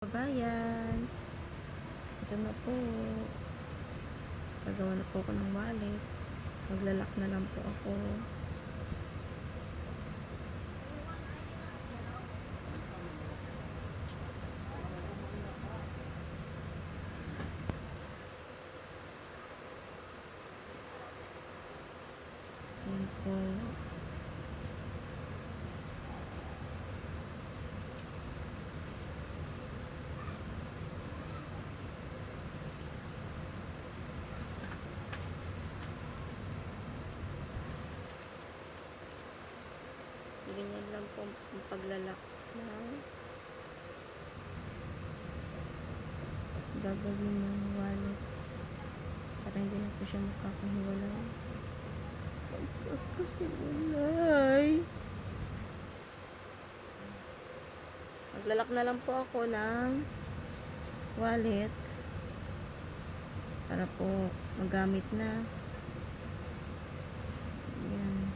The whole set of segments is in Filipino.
Kabayan, ito na po, gagawa na po ako ng wallet, maglalak na lang po ako. Yan po. Ganyan lang po ang paglalak ng gagawin ng wallet para hindi na po siya magkakahiwalay. Maglalak na lang po ako ng wallet para po magamit na. Ayan.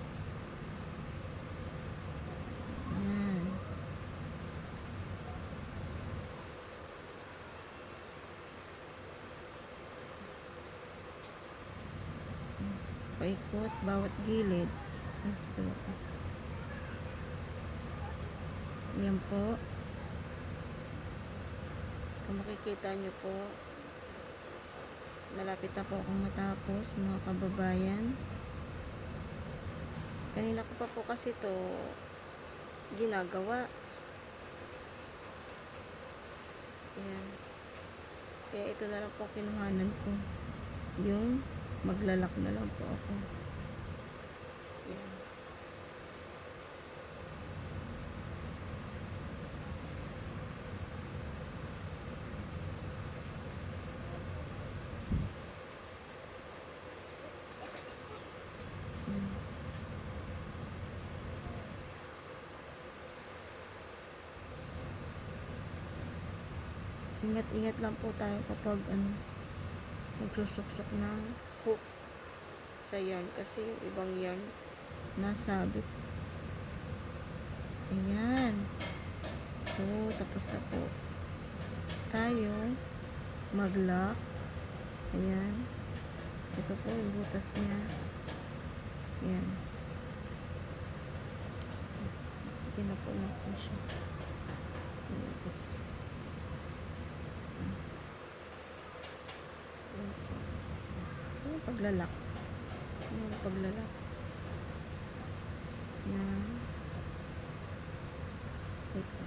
Ayan. Paikot bawat gilid. Ayan po. Kung makikita nyo po, malapit na po akong matapos, mga kababayan. Kanina ko pa po kasi to ginagawa. Ayan. Kaya ito na lang po kinuhanan ko. Yung maglalak na lang po ako. Ayan. Ingat-ingat lang po tayo kapag magsusuksok ng hook sa yarn kasi yung ibang yarn nasabit. Ayan. So, tapos na po tayo mag-lock. Ayan. Ito po yung butas niya. Ayan. Tinapunan po siya. Ayan po. Yung paglalak. Yung paglalak. Yan. Ito.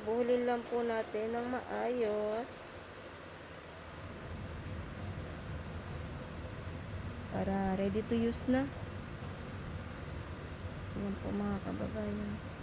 Buhulin lang po natin ng maayos. Para ready to use na. Yan po mga kababayan.